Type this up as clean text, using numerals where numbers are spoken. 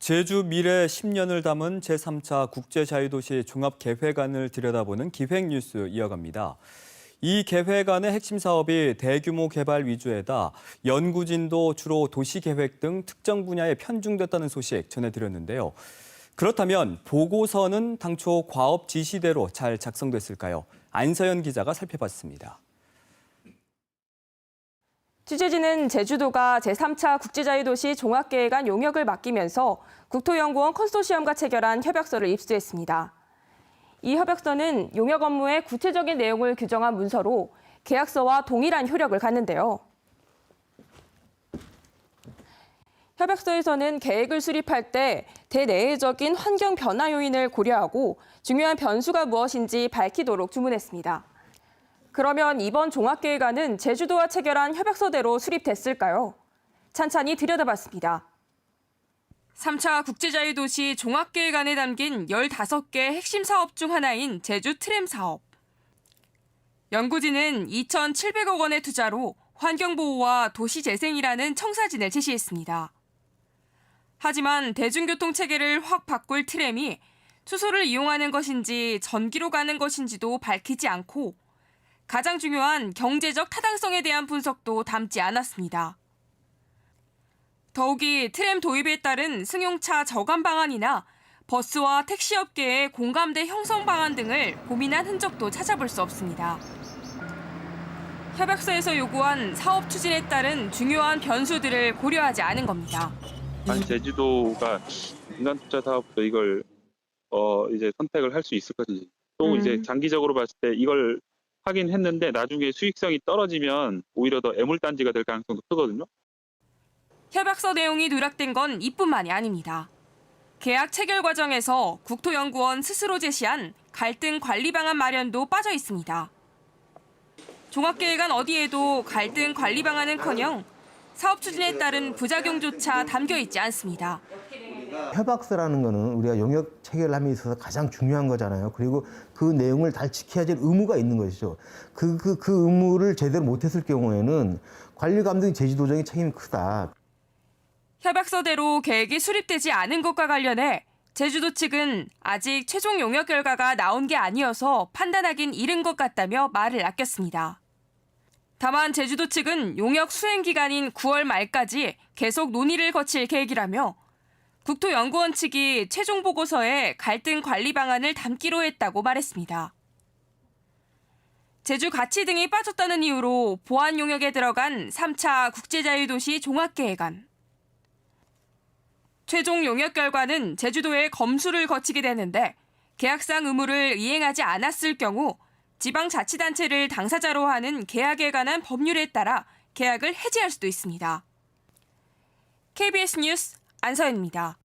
제주 미래 10년을 담은 제3차 국제자유도시 종합계획안을 들여다보는 기획뉴스 이어갑니다. 이 계획안의 핵심 사업이 대규모 개발 위주에다 연구진도 주로 도시계획 등 특정 분야에 편중됐다는 소식 전해드렸는데요. 그렇다면 보고서는 당초 과업 지시대로 잘 작성됐을까요? 안서연 기자가 살펴봤습니다. 취재진은 제주도가 제3차 국제자유도시 종합계획안 용역을 맡기면서 국토연구원 컨소시엄과 체결한 협약서를 입수했습니다. 이 협약서는 용역 업무의 구체적인 내용을 규정한 문서로 계약서와 동일한 효력을 갖는데요. 협약서에서는 계획을 수립할 때 대내외적인 환경 변화 요인을 고려하고 중요한 변수가 무엇인지 밝히도록 주문했습니다. 그러면 이번 종합계획안은 제주도와 체결한 협약서대로 수립됐을까요? 찬찬히 들여다봤습니다. 3차 국제자유도시 종합계획안에 담긴 15개 핵심 사업 중 하나인 제주 트램 사업. 연구진은 2,700억 원의 투자로 환경보호와 도시재생이라는 청사진을 제시했습니다. 하지만 대중교통체계를 확 바꿀 트램이 수소를 이용하는 것인지 전기로 가는 것인지도 밝히지 않고 가장 중요한 경제적 타당성에 대한 분석도 담지 않았습니다. 더욱이 트램 도입에 따른 승용차 저감 방안이나 버스와 택시 업계의 공감대 형성 방안 등을 고민한 흔적도 찾아볼 수 없습니다. 협약서에서 요구한 사업 추진에 따른 중요한 변수들을 고려하지 않은 겁니다. 제주도가 민간 투자 사업도 이걸 이제 선택을 할 수 있을 것인지, 또 이제 장기적으로 봤을 때 이걸 하긴 했는데 나중에 수익성이 떨어지면 오히려 더 애물단지가 될 가능성도 크거든요. 협약서 내용이 누락된 건 이뿐만이 아닙니다. 계약 체결 과정에서 국토연구원 스스로 제시한 갈등 관리 방안 마련도 빠져 있습니다. 종합계획안 어디에도 갈등 관리 방안은커녕 사업 추진에 따른 부작용조차 담겨 있지 않습니다. 협약서라는 거는 우리가 용역 체결함에 있어서 가장 중요한 거잖아요. 그리고 그 내용을 잘 지켜야 될 의무가 있는 것이죠. 그 의무를 제대로 못했을 경우에는 관리 감독 제주도정의 책임이 크다. 협약서대로 계획이 수립되지 않은 것과 관련해 제주도 측은 아직 최종 용역 결과가 나온 게 아니어서 판단하긴 이른 것 같다며 말을 아꼈습니다. 다만 제주도 측은 용역 수행 기간인 9월 말까지 계속 논의를 거칠 계획이라며 국토연구원 측이 최종 보고서에 갈등 관리 방안을 담기로 했다고 말했습니다. 제주 가치 등이 빠졌다는 이유로 보안 용역에 들어간 3차 국제자유도시 종합계획안. 최종 용역 결과는 제주도의 검수를 거치게 되는데 계약상 의무를 이행하지 않았을 경우 지방자치단체를 당사자로 하는 계약에 관한 법률에 따라 계약을 해지할 수도 있습니다. KBS 뉴스 안서연입니다.